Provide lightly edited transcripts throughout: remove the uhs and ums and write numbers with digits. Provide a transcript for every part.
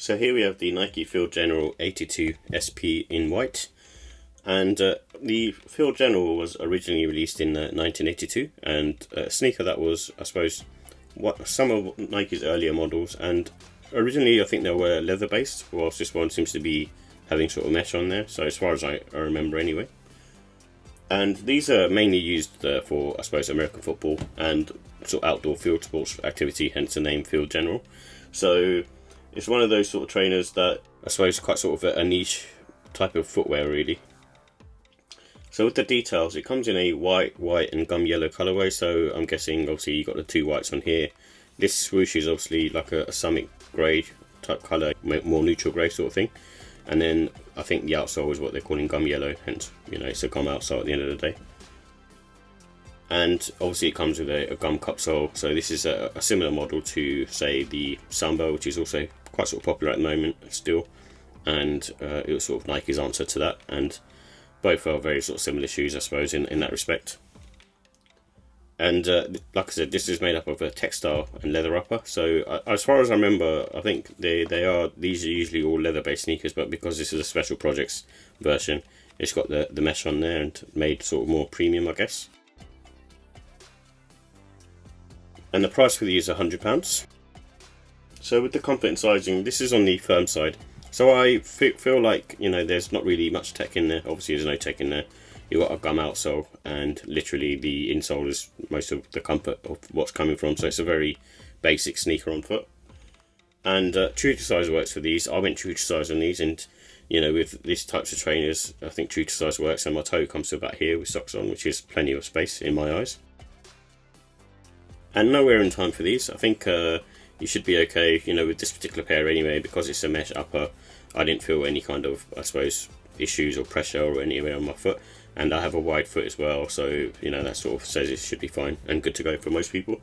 So here we have the Nike Field General 82 SP in white, and the Field General was originally released in 1982, and a sneaker that was, I suppose, some of Nike's earlier models. And originally I think they were leather based, whilst this one seems to be having sort of mesh on there, so as far as I remember anyway. And these are mainly used for, I suppose, American football and sort of outdoor field sports activity, hence the name Field General. So it's one of those sort of trainers that I suppose is quite sort of a niche type of footwear, really. So with the details, it comes in a white, and gum yellow colorway. So I'm guessing, obviously, you got the two whites on here. This swoosh is obviously like a summit grey type color, more neutral grey sort of thing. And then I think the outsole is what they're calling gum yellow, hence, it's a gum outsole at the end of the day. And obviously it comes with a gum cup sole, so this is a similar model to, say, the Samba, which is also quite sort of popular at the moment still, and it was sort of Nike's answer to that, and both are very sort of similar shoes, I suppose, in that respect. And like I said, this is made up of a textile and leather upper. So as far as I remember, I think these are usually all leather based sneakers, but because this is a special projects version, it's got the mesh on there and made sort of more premium, I guess. And the price for these is £100. So with the comfort and sizing, this is on the firm side. So I feel like, there's not really much tech in there. Obviously there's no tech in there. You've got a gum outsole, and literally the insole is most of the comfort of what's coming from. So it's a very basic sneaker on foot. And true to size works for these. I went true to size on these, and with these types of trainers, I think true to size works. And my toe comes to about here with socks on, which is plenty of space in my eyes. And no wear in time for these. I think you should be okay, with this particular pair anyway, because it's a mesh upper. I didn't feel any kind of, I suppose, issues or pressure or anywhere on my foot. And I have a wide foot as well, so that sort of says it should be fine and good to go for most people.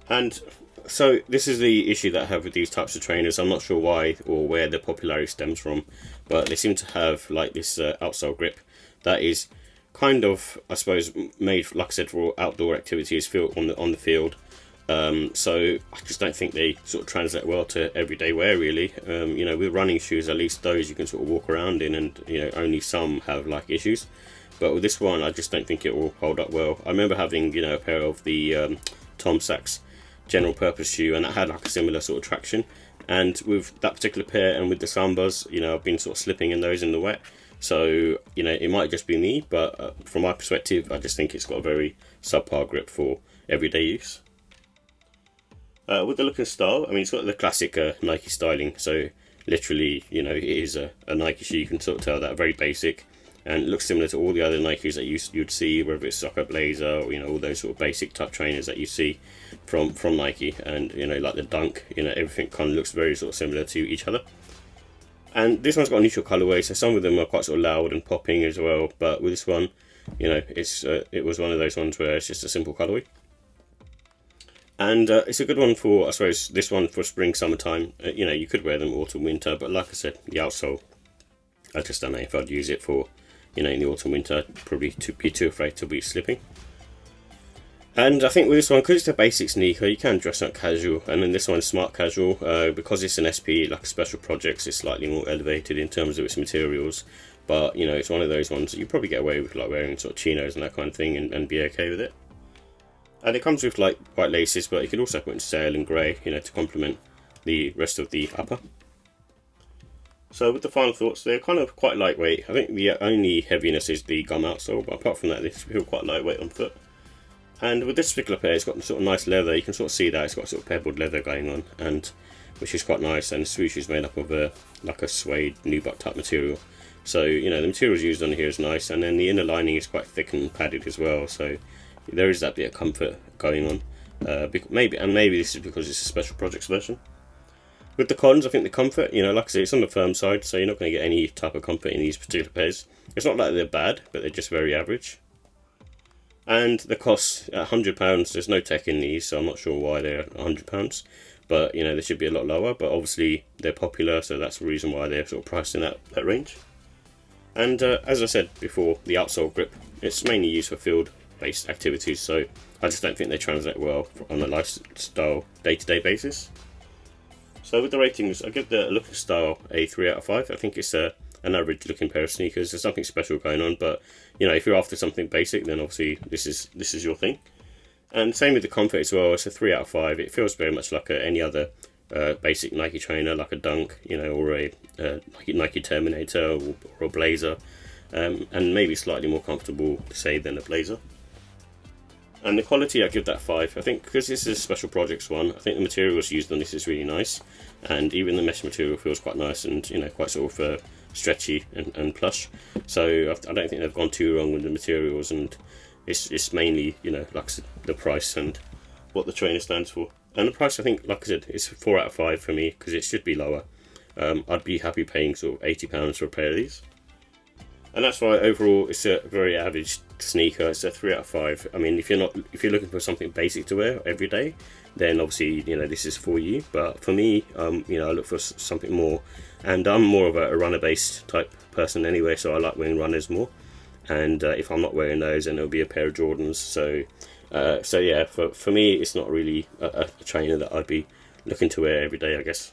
And so this is the issue that I have with these types of trainers. I'm not sure why or where the popularity stems from, but they seem to have like this outsole grip that is kind of, I suppose, made, like I said, for outdoor activities on the field. So I just don't think they sort of translate well to everyday wear, really. With running shoes, at least those you can sort of walk around in, and only some have like issues. But with this one, I just don't think it will hold up well. I remember having a pair of the Tom Sachs general purpose shoe, and that had like a similar sort of traction. And with that particular pair and with the Sambas, I've been sort of slipping in those in the wet. So it might just be me, but from my perspective, I just think it's got a very subpar grip for everyday use. With the look and style, it's got the classic Nike styling, so literally, it is a Nike shoe. You can sort of tell that, very basic, and it looks similar to all the other Nikes that you'd see, whether it's Soccer Blazer or, all those sort of basic type trainers that you see from Nike, and, like the Dunk, everything kind of looks very sort of similar to each other. And this one's got a neutral colourway, so some of them are quite sort of loud and popping as well, but with this one, it was one of those ones where it's just a simple colourway. And it's a good one for, I suppose, this one for spring, summertime. You could wear them autumn, winter, but like I said, the outsole, I just don't know if I'd use it for, in the autumn, winter. I'd probably be too afraid to be slipping. And I think with this one, because it's a basic sneaker, you can dress up casual. And then this one's smart casual, because it's an SP, like special projects, it's slightly more elevated in terms of its materials. But, it's one of those ones that you probably get away with, like wearing sort of chinos and that kind of thing, and be okay with it. And it comes with like white laces, but you can also put in sail and grey, to complement the rest of the upper. So with the final thoughts, they're kind of quite lightweight. I think the only heaviness is the gum outsole, but apart from that, they feel quite lightweight on foot. And with this particular pair, it's got sort of nice leather. You can sort of see that it's got sort of pebbled leather going on, and which is quite nice. And the swoosh is made up of like a suede nubuck type material. So the materials used on here is nice, and then the inner lining is quite thick and padded as well. So there is that bit of comfort going on. Maybe this is because it's a special projects version. With the cons, I think the comfort, like I say, it's on the firm side, so you're not going to get any type of comfort in these particular pairs. It's not like they're bad, but they're just very average. And the cost, at £100, there's no tech in these, so I'm not sure why they're £100. But, they should be a lot lower, but obviously they're popular, so that's the reason why they're sort of priced in that range. And as I said before, the outsole grip, it's mainly used for field-based activities, so I just don't think they translate well on a lifestyle day-to-day basis. So with the ratings, I give the Look and Style a 3 out of 5. I think it's an average looking pair of sneakers. There's nothing special going on, but you know, if you're after something basic, then obviously this is your thing. And same with the comfort as well. It's a 3 out of 5. It feels very much like any other basic Nike trainer, like a Dunk, you know, or a Nike Terminator or a Blazer, and maybe slightly more comfortable, say, than a Blazer. And the quality, I give that 5. I think because this is a special projects one, I think the materials used on this is really nice, and even the mesh material feels quite nice and, you know, quite sort of stretchy and plush. So I don't think they've gone too wrong with the materials, and it's mainly, you know, like I said, the price and what the trainer stands for. And the price, I think, like I said, is 4 out of 5 for me, because it should be lower. I'd be happy paying sort of £80 for a pair of these. And that's why overall it's a very average sneaker. It's a 3 out of 5. I mean, if you're looking for something basic to wear every day, then obviously, you know, this is for you. But for me, you know, I look for something more, and I'm more of a runner-based type person anyway, so I like wearing runners more. And if I'm not wearing those, then it'll be a pair of Jordans. So yeah, for me, it's not really a trainer that I'd be looking to wear every day, I guess.